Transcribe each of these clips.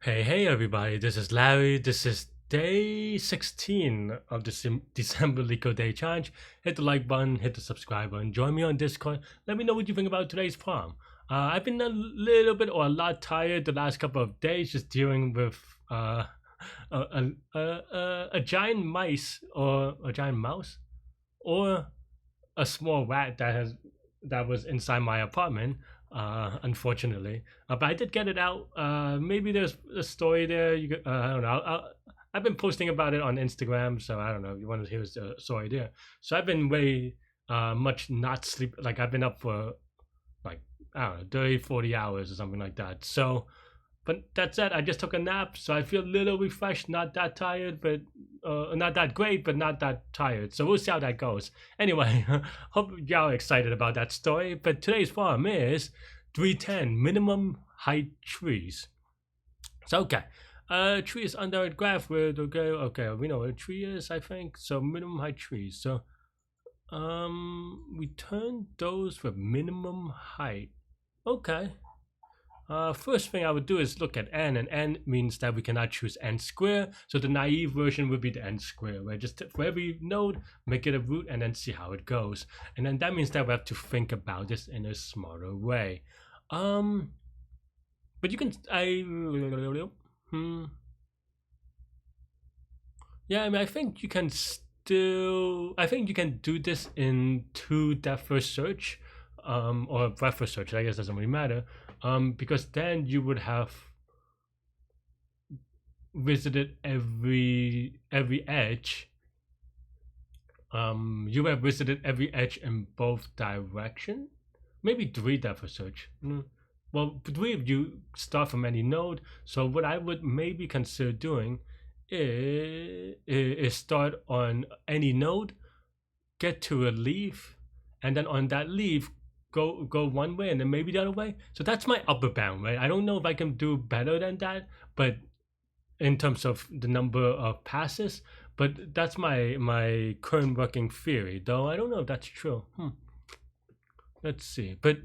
Hey everybody, this is Larry. This is day 16 of the December Leetcode Day Challenge. Hit the like button, hit the subscribe button, join me on Discord. Let me know what you think about today's problem. I've been a little bit or a lot tired the last couple of days just dealing with a giant mice or a giant mouse or a small rat that was inside my apartment. Unfortunately, but I did get it out. Maybe there's a story there. I don't know. I've been posting about it on Instagram, so I don't know if you want to hear the story there. So I've been way much not sleep. Like I've been up for like I don't know 30, 40 hours or something like that. So but that's it. I just took a nap, so I feel a little refreshed, not that tired, but not that great, but not that tired. So we'll see how that goes. Anyway, hope y'all are excited about that story. But today's farm is 310 minimum height trees. So okay, tree is under a graph with okay, we know what a tree is, I think. So minimum height trees. So we turn those with minimum height. Okay. First thing I would do is look at n, and n means that we cannot choose n square. So the naive version would be the n square, where just for every node, make it a root and then see how it goes. And then that means that we have to think about this in a smarter way. But you can, yeah, I mean, I think you can still, I think you can do this in two depth first search, or breadth first search. I guess doesn't really matter. Because then you would have visited every edge. You have visited every edge in both direction. Maybe three depth of search. Well, three of you start from any node. So what I would maybe consider doing is start on any node, get to a leaf, and then on that leaf go one way and then maybe the other way. So that's my upper bound, right? I don't know if I can do better than that, but in terms of the number of passes, but that's my current working theory, though I don't know if that's true. Let's see. But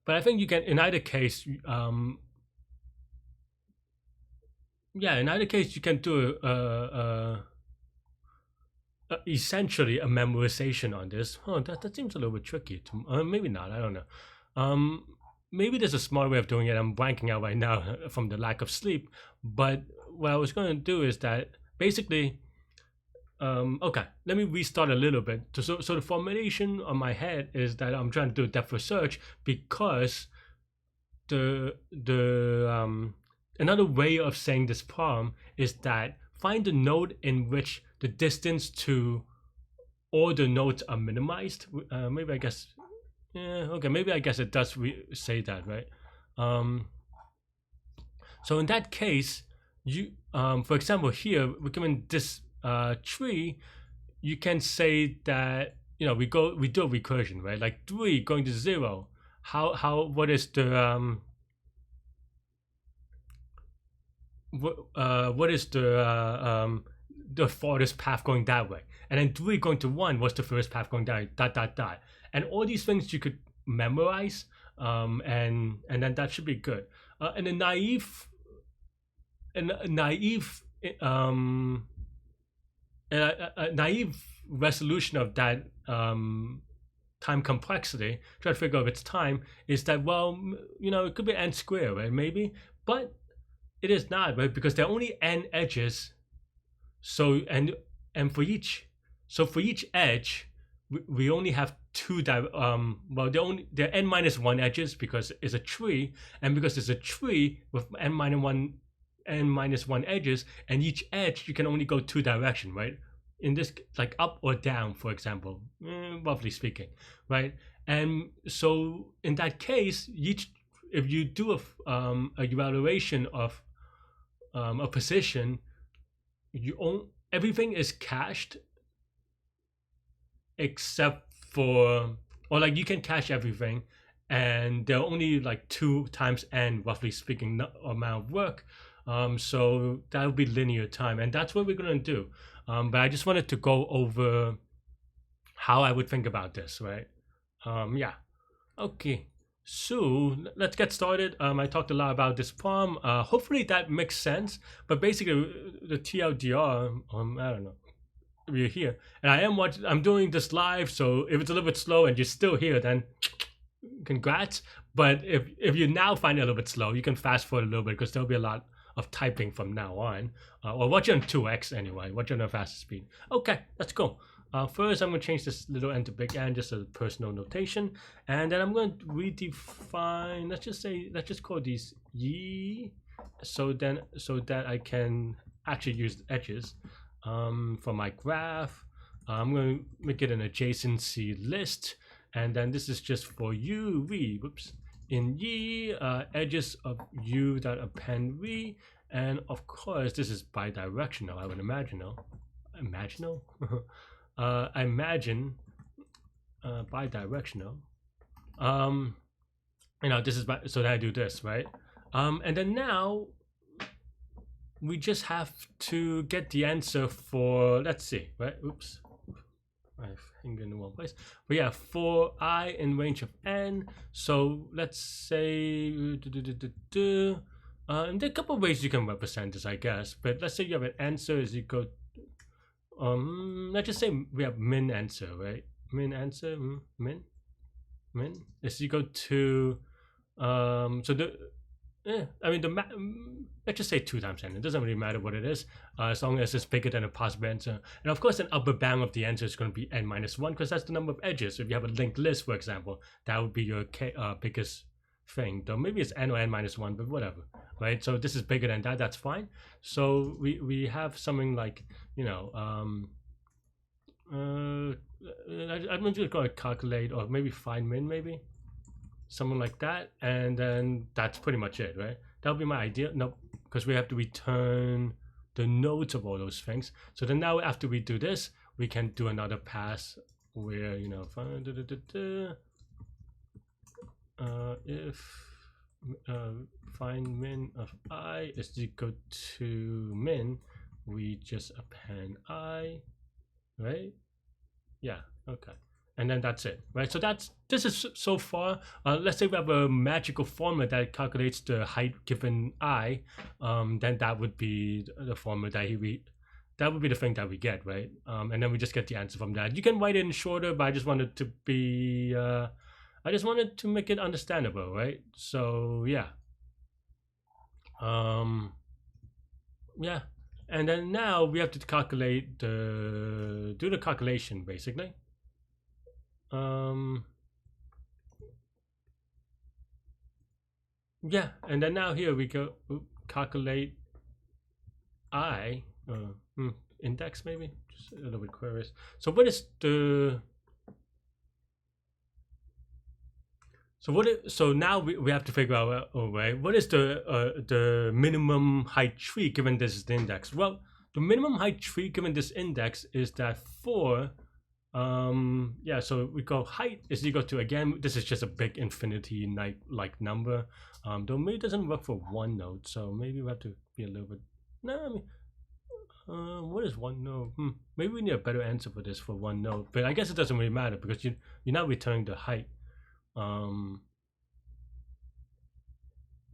I think you can, in either case, yeah, in either case you can do essentially a memorization on this. That seems a little bit tricky. Maybe not. I don't know. Maybe there's a smart way of doing it. I'm blanking out right now from the lack of sleep. But what I was going to do is that basically, okay, let me restart a little bit. So the formulation on my head is that I'm trying to do a depth first search because the another way of saying this problem is that find a node in which the distance to all the nodes are minimized. Maybe I guess, yeah, okay, maybe I guess it does say that, right? So in that case, you, for example, here we're given this tree. You can say that we do a recursion, right? Like 3 going to 0. What is the what is the farthest path going that way, and then 3 going to 1, what's the first path going down, dot, and all these things you could memorize, and then that should be good. And a naive resolution of that time complexity, try to figure out its time, is that, well, it could be n squared, right? Maybe, but it is not, right? Because there are only n edges. So and for each edge, we only have two. Well, there are n minus 1 edges because it's a tree, and because it's a tree with n minus 1 edges, and each edge you can only go 2 direction, right? In this, like up or down, for example, roughly speaking, right? And so in that case, if you do a evaluation of a position, everything is cached except for, or like you can cache everything, and there are only like 2 times n, roughly speaking, amount of work. So that would be linear time, and that's what we're gonna do. But I just wanted to go over how I would think about this, right? Yeah. Okay. So let's get started. I talked a lot about this problem. Hopefully that makes sense. But basically, the TLDR, I don't know, we're here, and I'm doing this live. So if it's a little bit slow and you're still here, then congrats. But if you now find it a little bit slow, you can fast forward a little bit because there'll be a lot of typing from now on. Or watch it on 2x anyway. Watch it on the fastest speed. Okay, let's go. First, I'm going to change this little n to big N just as a personal notation, and then I'm going to redefine. Let's just call these ye, so that I can actually use the edges for my graph. I'm going to make it an adjacency list, and then this is just for u v. Whoops. In ye, edges of u that append v, and of course this is bidirectional. I would imagine. Imaginal. I imagine bidirectional. This is so that I do this, right? And then now we just have to get the answer for, let's see, right? Oops, I've hung in the wrong place. But yeah, for I in range of n. So let's say, and there are a couple of ways you can represent this, I guess. But let's say you have an answer is equal. Let's just say we have min answer, right? Min answer, min is equal to let's just say 2 times n. It doesn't really matter what it is, as long as it's bigger than a possible answer. And of course, an upper bound of the answer is going to be n minus 1 because that's the number of edges. So if you have a linked list, for example, that would be your biggest thing. Though maybe it's n or n minus 1, but whatever, right? So this is bigger than that. That's fine. So we have something like, I'm just going to calculate or maybe find min, maybe something like that, and then that's pretty much it, right? That would be my idea. No, because we have to return the nodes of all those things. So then now after we do this, we can do another pass where if find min of I is equal to min, we just append I, right? Yeah, okay. And then that's it, right? So this is so far. Let's say we have a magical formula that calculates the height given I, then that would be the formula that would be the thing that we get, right? And then we just get the answer from that. You can write it in shorter, but I just wanted to be, I just wanted to make it understandable, right? So yeah, yeah. And then now we have to calculate do the calculation basically. Yeah, and then now here we go calculate I index, maybe just a little bit curious. So what is the so now we have to figure out right, what is the minimum height tree given this is the index? Well, the minimum height tree given this index is that for yeah, so we go height is equal to, again, this is just a big infinity like number. Though maybe it doesn't work for one node, so maybe we have to be a little bit. No, I mean, what is one node? Maybe we need a better answer for this for one node, but I guess it doesn't really matter because you're not returning the height.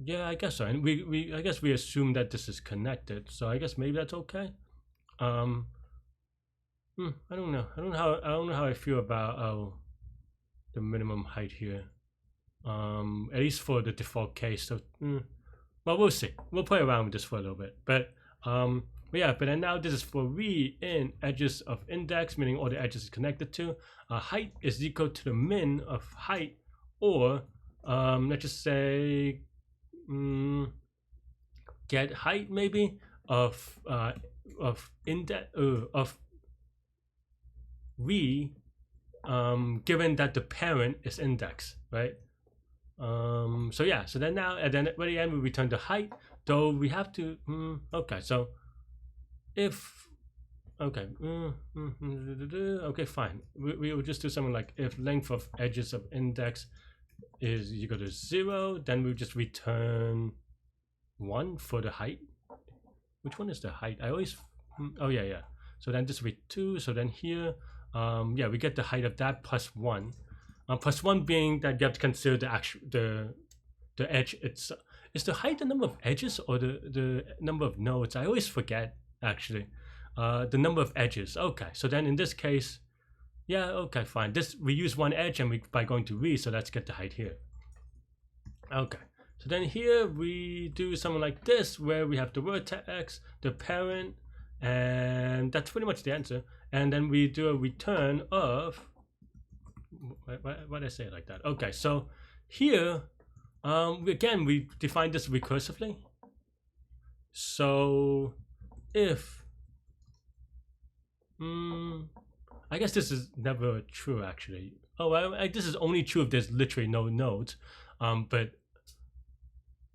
Yeah, I guess so. And I guess we assume that this is connected, so I guess maybe that's okay. I don't know. I don't know how I feel about the minimum height here. At least for the default case. So, well, we'll see. We'll play around with this for a little bit. But yeah. But then now this is for v in edges of index, meaning all the edges is connected to. Height is equal to the min of height, or let's just say get height maybe of index of v, given that the parent is index, right? So yeah, so then now at the end we return the height, though we have to okay, so if okay okay, fine, we will just do something like if length of edges of index is equal to 0, then we'll just return 1 for the height. Which one is the height? I always oh yeah, so then this will be 2, so then here yeah, we get the height of that plus 1. plus 1 being that you have to consider the actual the edge. Is the height the number of edges or the number of nodes? I always forget actually. The number of edges. Okay, so then in this case, yeah, okay, fine. This we use 1 edge and we by going to re, so let's get the height here. Okay, so then here we do something like this where we have the vertex, the parent, and that's pretty much the answer. And then we do a return of why did I say it like that? Okay, so here again we define this recursively. So if I guess this is never true actually. Oh, this is only true if there's literally no nodes. But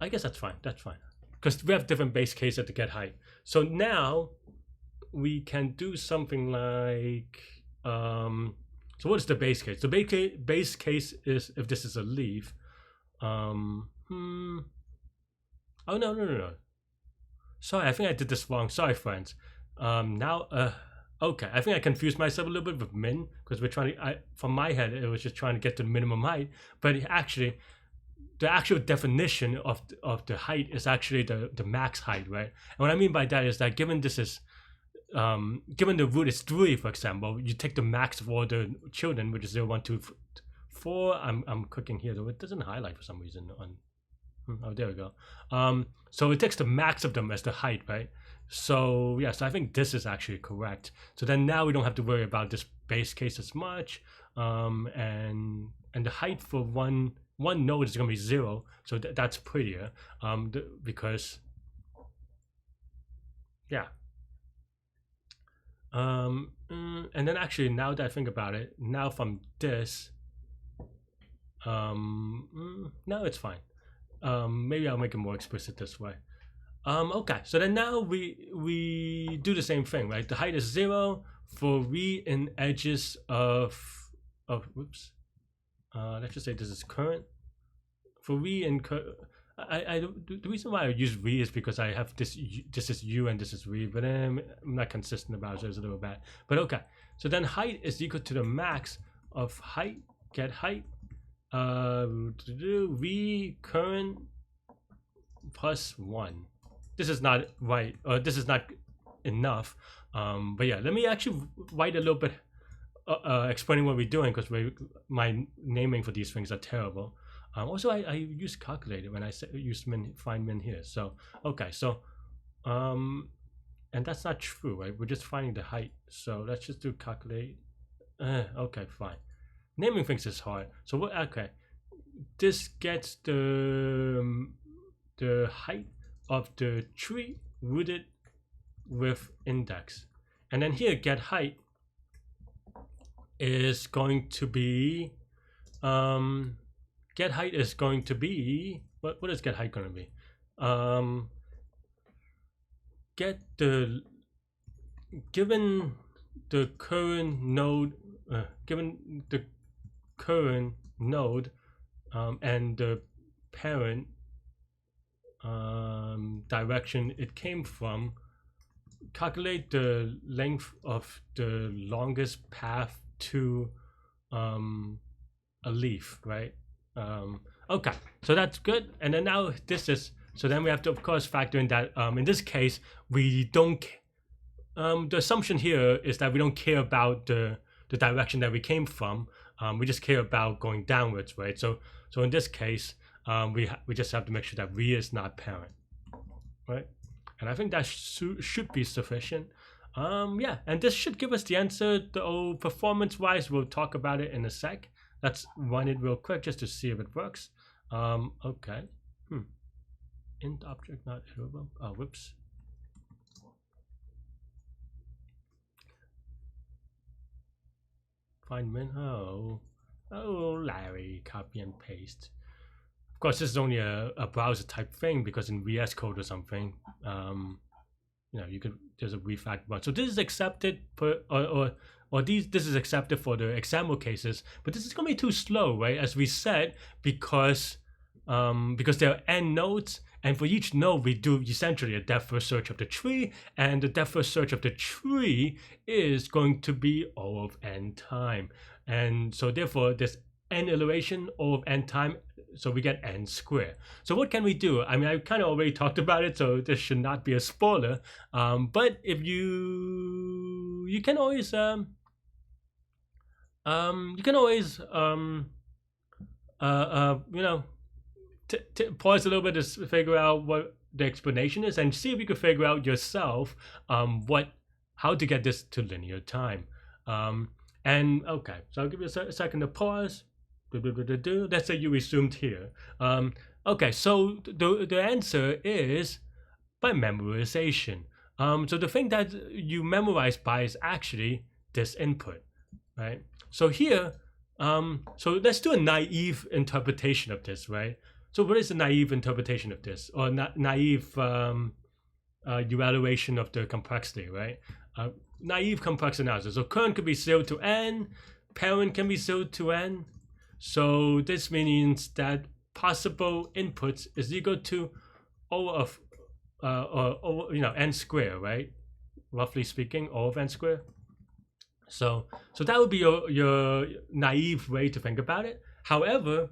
I guess that's fine. That's fine because we have different base cases to get height. So now we can do something like so what is the base case? The base case is if this is a leaf. Oh no. Sorry, I think I did this wrong. Sorry, friends. Okay, I think I confused myself a little bit with min because we're trying to. From my head, it was just trying to get to the minimum height, but actually, the actual definition of the height is actually the max height, right? And what I mean by that is that given this is given the root is 3, for example, you take the max of all the children, which is 0, 1, 2, 4. I'm clicking here though; it doesn't highlight for some reason. Oh, there we go. So it takes the max of them as the height, right? So yes, I think this is actually correct. So then now we don't have to worry about this base case as much, and the height for one node is going to be 0. So that's prettier, because yeah. And then actually, now that I think about it, now from this, no, it's fine. Maybe I'll make it more explicit this way. Okay, so then now we do the same thing, right? The height is 0 for re in edges of whoops. Let's just say this is current. For re in the reason why I use re is because I have this is u and this is re, but I'm not consistent about it, so it's a little bad. But okay, so then height is equal to the max of height. Get height. Re current plus 1. This is not right, or this is not enough. But yeah, let me actually write a little bit explaining what we're doing because my naming for these things are terrible. Also, I use calculator when I use find min here. So okay, so and that's not true, right? We're just finding the height. So let's just do calculate. Okay, fine. Naming things is hard. So what? Okay, this gets the height of the tree rooted with index, and then here get height is going to be get height is going to be what is get height going to be? Get the given the current node and the parent direction it came from, calculate the length of the longest path to a leaf, right? Okay, so that's good. And then now this is, so then we have to of course factor in that in this case we don't the assumption here is that we don't care about the direction that we came from. We just care about going downwards, right? So in this case we just have to make sure that re is not parent, right? And I think that should be sufficient. Yeah, and this should give us the answer. Though performance wise we'll talk about it in a sec. Let's run it real quick just to see if it works. Okay. Int object not iterable. Oh, whoops. Find min. Oh, Larry, copy and paste. Of course, this is only a browser type thing because in VS Code or something, you know, you could there's a refactor button. So this is accepted this is accepted for the example cases, but this is gonna be too slow, right? As we said, because there are n nodes, and for each node we do essentially a depth first search of the tree, and the depth first search of the tree is going to be O of n time, and so therefore there's n iteration of n time, so we get n squared. So what can we do? I mean, I kind of already talked about it, so this should not be a spoiler. But if you can always you know, pause a little bit to figure out what the explanation is, and see if you can figure out yourself how to get this to linear time. And okay, so I'll give you a second to pause. Let's say you assumed here. Okay, so the answer is by memorization. So the thing that you memorize by is actually this input, right? So here, so let's do a naive interpretation of this, right? So what is a naive interpretation of this, or naive evaluation of the complexity, right? Naive complex analysis. So current could be 0 to n, parent can be 0 to n. So this means that possible inputs is equal to O of n squared, right? Roughly speaking, O of n squared. So that would be your naive way to think about it. However,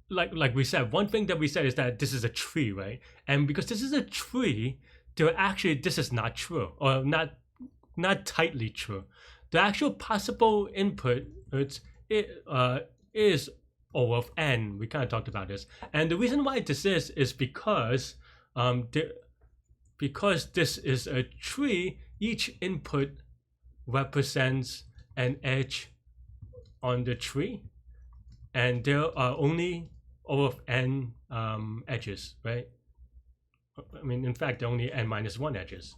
like we said, one thing that we said is that this is a tree, right? And because this is a tree, this is not true, or not tightly true. The actual possible input is O of n. We kind of talked about this, and the reason why this is because because this is a tree, each input represents an edge on the tree, and there are only O of n edges, right? I mean, in fact, there are only n minus 1 edges.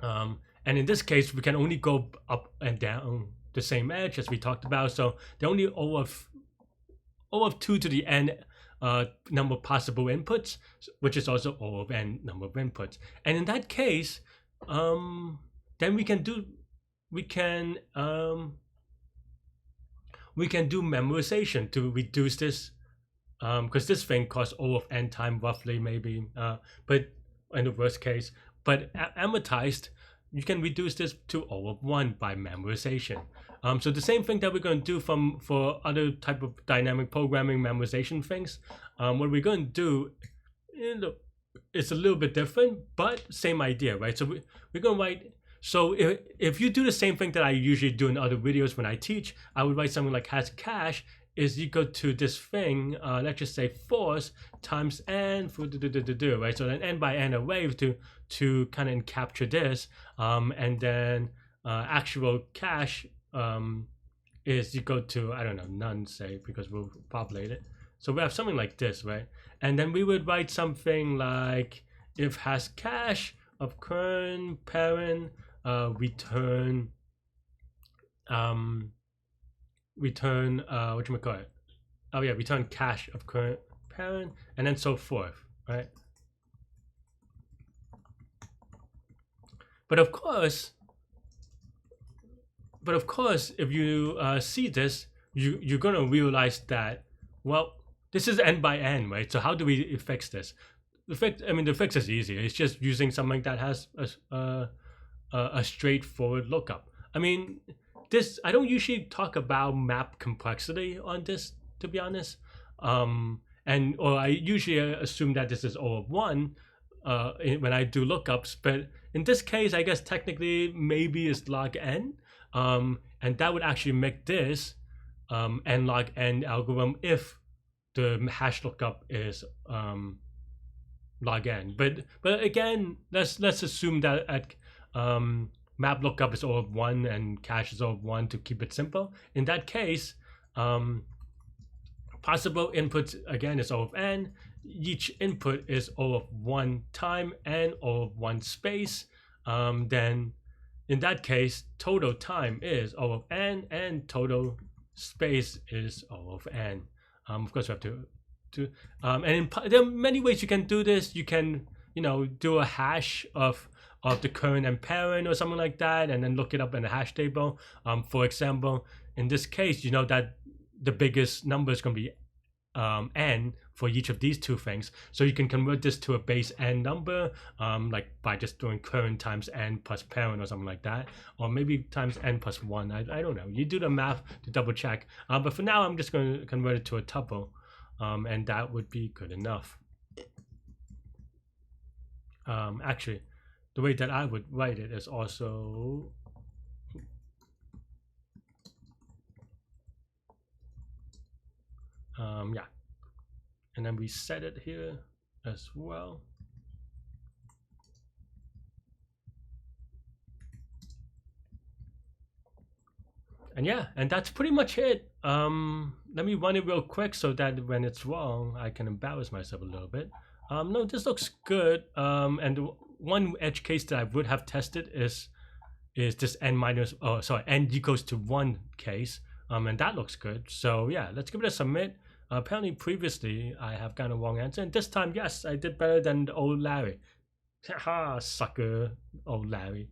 And in this case, we can only go up and down the same edge as we talked about. So there are only O of 2 to the n number of possible inputs, which is also O of n number of inputs. And in that case, then we can do memorization to reduce this, because this thing costs O of n time roughly, maybe, but in the worst case. But amortized, you can reduce this to O of 1 by memorization. So the same thing that we're going to do for other type of dynamic programming memorization things, what we're going to do, it's a little bit different, but same idea, right? So we're going to write. So if you do the same thing that I usually do in other videos when I teach, I would write something like has cache is equal to this thing, let's just say force times n for right? So then n by n array to kind of capture this, and then actual cache is equal to, I don't know, none, say, because we'll populate it. So we have something like this, right? And then we would write something like if has cache of current parent return whatchamacallit? Oh yeah, return cache of current parent, and then so forth, right? But of course, if you see this, you're gonna realize that, well, this is n by n, right? So how do we fix this? The fix is easy. It's just using something that has a straightforward lookup. I mean, I don't usually talk about map complexity on this, to be honest. Or I usually assume that this is O of 1 when I do lookups. But in this case, I guess technically maybe it's log n. And that would actually make this n log n algorithm if the hash lookup is log n. But again, let's assume that at map lookup is O of 1 and cache is O of 1 to keep it simple. In that case, possible inputs again is O of n. Each input is O of 1 time and O of 1 space. Then in that case, total time is O of n and total space is O of n. Of course, we have to there are many ways you can do this. You can do a hash of the current and parent or something like that, and then look it up in a hash table. For example, in this case, you know that the biggest number is going to be n for each of these two things. So you can convert this to a base n number, like by just doing current times n plus parent or something like that, or maybe times n plus 1. I don't know. You do the math to double check. But for now, I'm just going to convert it to a tuple, and that would be good enough. Actually, the way that I would write it is also yeah, and then we set it here as well. And yeah, and that's pretty much it. Let me run it real quick so that when it's wrong, I can embarrass myself a little bit. No, this looks good. And the one edge case that I would have tested is this n minus, oh sorry, n equals to 1 case. And that looks good. So yeah, let's give it a submit. Apparently previously I have gotten a wrong answer, and this time, yes, I did better than the old Larry. Ha, sucker, old Larry.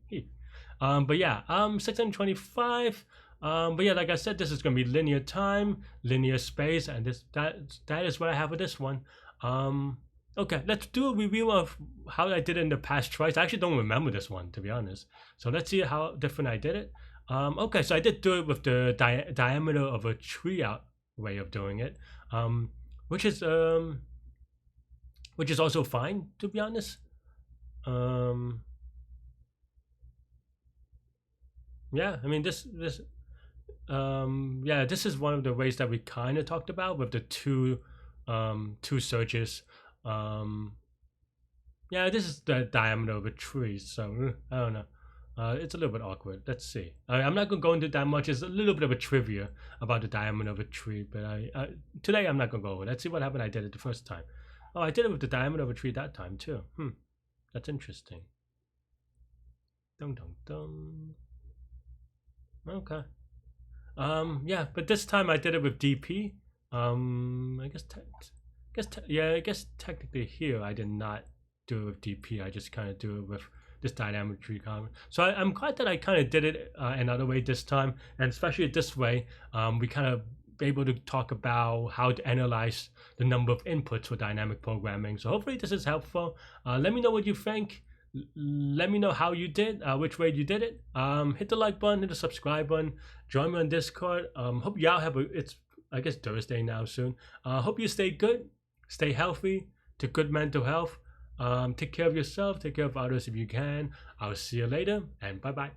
But yeah, 625. But yeah, like I said, this is gonna be linear time, linear space, and that is what I have with this one. Okay, let's do a review of how I did it in the past twice. I actually don't remember this one, to be honest. So let's see how different I did it. Okay, so I did do it with the diameter of a tree out way of doing it, which is also fine, to be honest. Yeah, I mean this yeah, this is one of the ways that we kind of talked about with the two searches. Yeah, this is the diameter of a tree, so I don't know. It's a little bit awkward. Let's see. I'm not gonna go into that much. It's a little bit of a trivia about the diameter of a tree, but today I'm not gonna go over. Let's see what happened. I did it the first time. Oh, I did it with the diameter of a tree that time too. That's interesting. Dum dum dum. Okay. Yeah, but this time I did it with DP. I guess technically here I did not do it with DP. I just kind of do it with this dynamic tree comment. So I'm glad that I kind of did it another way this time, and especially this way, we kind of able to talk about how to analyze the number of inputs for dynamic programming. So hopefully this is helpful. Let me know what you think. Let me know how you did, which way you did it. Hit the like button, hit the subscribe button, join me on Discord. Hope y'all have it's I guess Thursday now soon. Hope you stay good, stay healthy, to good mental health. Take care of yourself, take care of others if you can. I'll see you later, and bye bye.